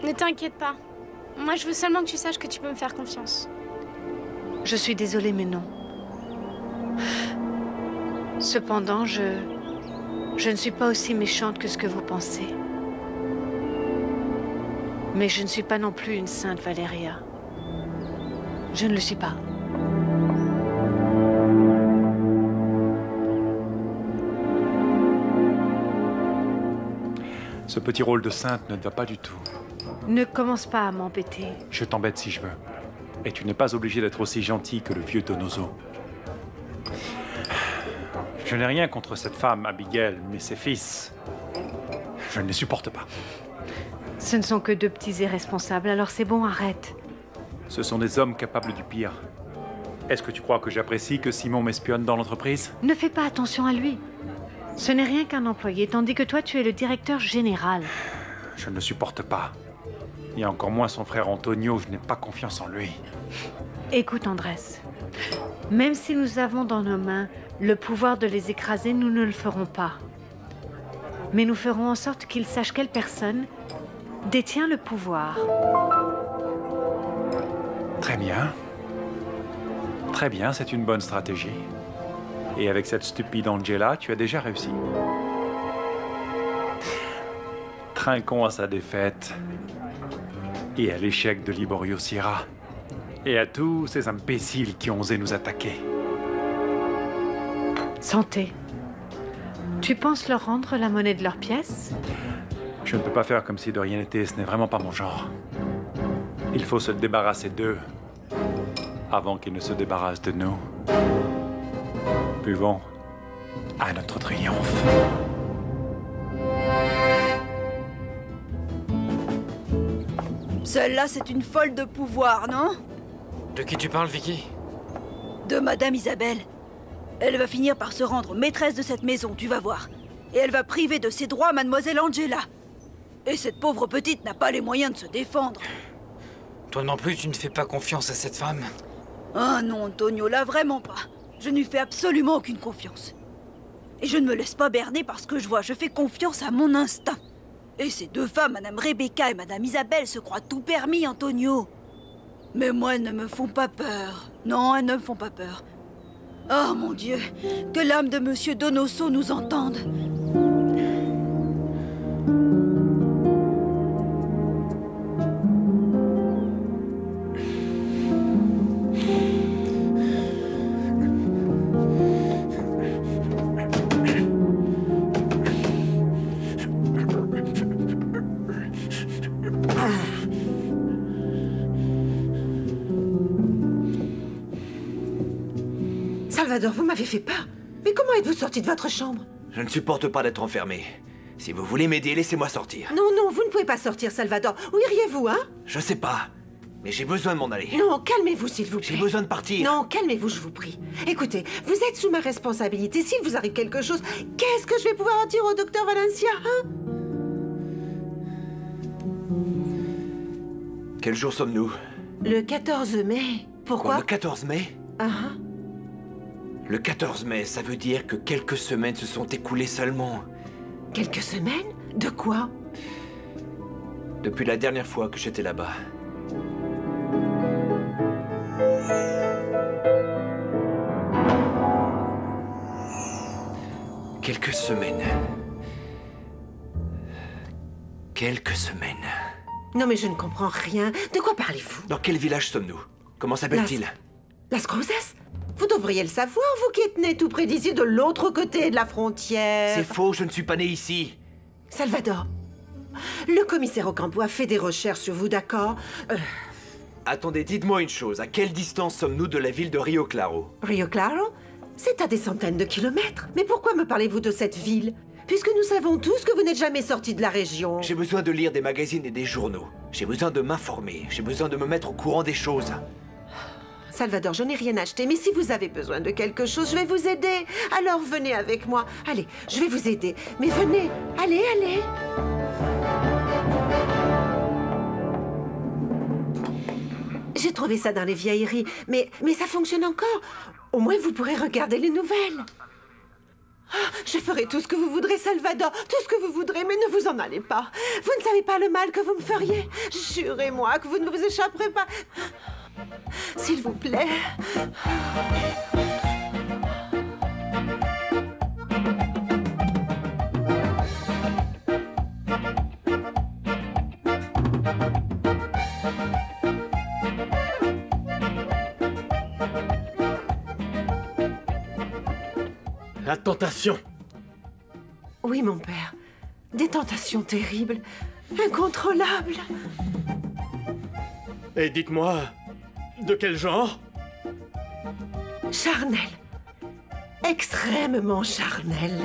Ne t'inquiète pas. Moi, je veux seulement que tu saches que tu peux me faire confiance. Je suis désolée, mais non. Cependant, je ne suis pas aussi méchante que ce que vous pensez. Mais je ne suis pas non plus une sainte, Valeria. Je ne le suis pas. Ce petit rôle de sainte ne te va pas du tout. Ne commence pas à m'embêter. Je t'embête si je veux. Et tu n'es pas obligé d'être aussi gentil que le vieux Donoso. Je n'ai rien contre cette femme, Abigail, mais ses fils, je ne les supporte pas. Ce ne sont que deux petits irresponsables, alors c'est bon, arrête. Ce sont des hommes capables du pire. Est-ce que tu crois que j'apprécie que Simon m'espionne dans l'entreprise? Ne fais pas attention à lui. Ce n'est rien qu'un employé, tandis que toi, tu es le directeur général. Je ne le supporte pas. Et encore moins son frère Antonio, je n'ai pas confiance en lui. Écoute, Andrés, même si nous avons dans nos mains le pouvoir de les écraser, nous ne le ferons pas. Mais nous ferons en sorte qu'ils sachent quelle personne détient le pouvoir. Très bien. Très bien, c'est une bonne stratégie. Et avec cette stupide Angela, tu as déjà réussi. Trinquons à sa défaite. Et à l'échec de Liborio Sierra. Et à tous ces imbéciles qui ont osé nous attaquer. Santé. Tu penses leur rendre la monnaie de leurs pièces? Je ne peux pas faire comme si de rien n'était, ce n'est vraiment pas mon genre. Il faut se débarrasser d'eux avant qu'ils ne se débarrassent de nous. Buvons à notre triomphe. Celle-là, c'est une folle de pouvoir, non? De qui tu parles, Vicky? De Madame Isabelle. Elle va finir par se rendre maîtresse de cette maison, tu vas voir. Et elle va priver de ses droits Mademoiselle Angela. Et cette pauvre petite n'a pas les moyens de se défendre. Toi non plus, tu ne fais pas confiance à cette femme? Ah non, Antonio, là, vraiment pas. Je ne lui fais absolument aucune confiance. Et je ne me laisse pas berner parce que je vois, je fais confiance à mon instinct. Et ces deux femmes, Madame Rebecca et Madame Isabelle, se croient tout permis, Antonio. Mais moi, elles ne me font pas peur. Non, elles ne me font pas peur. Oh mon Dieu, que l'âme de Monsieur Donoso nous entende. Salvador, vous m'avez fait peur. Mais comment êtes-vous sorti de votre chambre? Je ne supporte pas d'être enfermé. Si vous voulez m'aider, laissez-moi sortir. Non, non, vous ne pouvez pas sortir, Salvador. Où iriez-vous, hein? Je sais pas, mais j'ai besoin de m'en aller. Non, calmez-vous, s'il vous plaît. J'ai besoin de partir. Non, calmez-vous, je vous prie. Écoutez, vous êtes sous ma responsabilité. S'il vous arrive quelque chose, qu'est-ce que je vais pouvoir en dire au docteur Valencia, hein? Quel jour sommes-nous? Le 14 mai. Pourquoi? Le 14 mai? Le 14 mai, ça veut dire que quelques semaines se sont écoulées seulement. Quelques semaines? De quoi? Depuis la dernière fois que j'étais là-bas. Quelques semaines. Quelques semaines. Non, mais je ne comprends rien. De quoi parlez-vous? Dans quel village sommes-nous? Comment s'appelle-t-il? Las Cruces? Vous devriez le savoir, vous qui êtes né tout près d'ici, de l'autre côté de la frontière. C'est faux, je ne suis pas né ici. Salvador, le commissaire Ocampo a fait des recherches sur vous, d'accord? Attendez, dites-moi une chose. À quelle distance sommes-nous de la ville de Rio Claro? Rio Claro? C'est à des centaines de kilomètres. Mais pourquoi me parlez-vous de cette ville? Puisque nous savons tous que vous n'êtes jamais sorti de la région. J'ai besoin de lire des magazines et des journaux. J'ai besoin de m'informer. J'ai besoin de me mettre au courant des choses. Salvador, je n'ai rien acheté, mais si vous avez besoin de quelque chose, je vais vous aider. Alors venez avec moi. Allez, je vais vous aider. Mais venez. Allez, allez. J'ai trouvé ça dans les vieilleries, mais ça fonctionne encore. Au moins, vous pourrez regarder les nouvelles. Je ferai tout ce que vous voudrez, Salvador, tout ce que vous voudrez, mais ne vous en allez pas. Vous ne savez pas le mal que vous me feriez. Jurez-moi que vous ne vous échapperez pas. S'il vous plaît. La tentation. Oui, mon père. Des tentations terribles, incontrôlables. Et dites-moi, de quel genre? Charnel. Extrêmement charnel.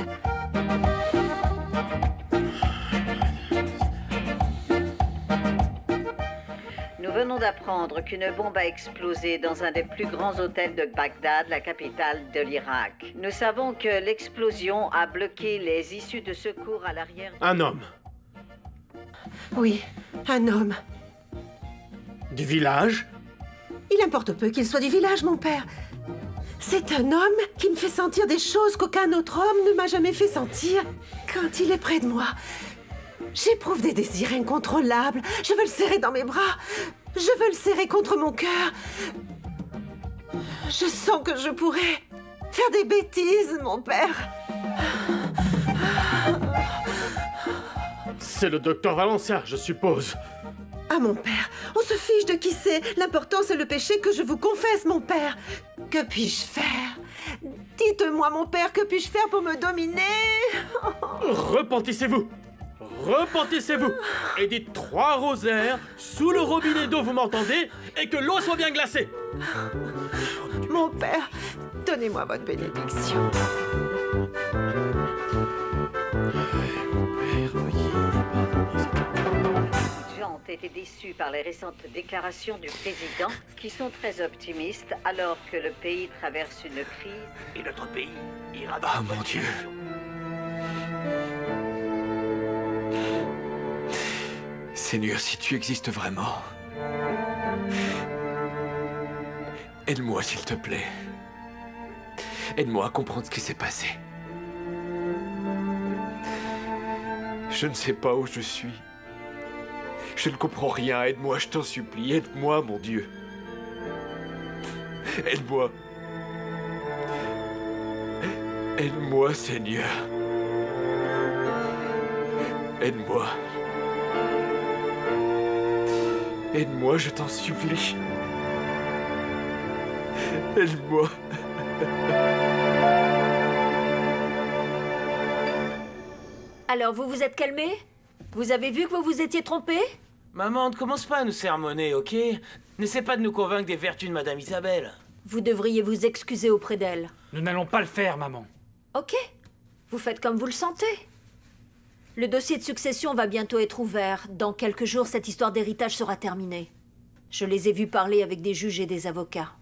Nous venons d'apprendre qu'une bombe a explosé dans un des plus grands hôtels de Bagdad, la capitale de l'Irak. Nous savons que l'explosion a bloqué les issues de secours à l'arrière. Un homme. Oui, un homme. Du village? Il importe peu qu'il soit du village, mon père. C'est un homme qui me fait sentir des choses qu'aucun autre homme ne m'a jamais fait sentir. Quand il est près de moi, j'éprouve des désirs incontrôlables. Je veux le serrer dans mes bras. Je veux le serrer contre mon cœur. Je sens que je pourrais faire des bêtises, mon père. C'est le docteur Valencia, je suppose. Ah, mon père, on se fiche de qui c'est. L'important, c'est le péché que je vous confesse, mon père. Que puis-je faire? Dites-moi, mon père, que puis-je faire pour me dominer? Repentissez-vous. Repentissez-vous. Et dites 3 rosaires sous le robinet d'eau, vous m'entendez? Et que l'eau soit bien glacée. Mon père, donnez-moi votre bénédiction. Ont été déçus par les récentes déclarations du président, qui sont très optimistes alors que le pays traverse une crise. Et notre pays ira... Ah, mon Dieu. Seigneur, si tu existes vraiment, aide-moi, s'il te plaît. Aide-moi à comprendre ce qui s'est passé. Je ne sais pas où je suis. Je ne comprends rien. Aide-moi, je t'en supplie. Aide-moi, mon Dieu. Aide-moi. Aide-moi, Seigneur. Aide-moi. Aide-moi, je t'en supplie. Aide-moi. Alors, vous vous êtes calmé? Vous avez vu que vous vous étiez trompé? Maman, ne commence pas à nous sermonner, ok? N'essaie pas de nous convaincre des vertus de Madame Isabelle. Vous devriez vous excuser auprès d'elle. Nous n'allons pas le faire, maman. Ok. Vous faites comme vous le sentez. Le dossier de succession va bientôt être ouvert. Dans quelques jours, cette histoire d'héritage sera terminée. Je les ai vus parler avec des juges et des avocats.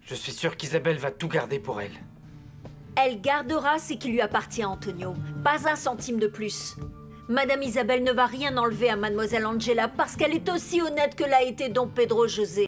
Je suis sûr qu'Isabelle va tout garder pour elle. Elle gardera ce qui lui appartient, Antonio. Pas un centime de plus. Madame Isabelle ne va rien enlever à Mademoiselle Angela parce qu'elle est aussi honnête que l'a été Don Pedro José.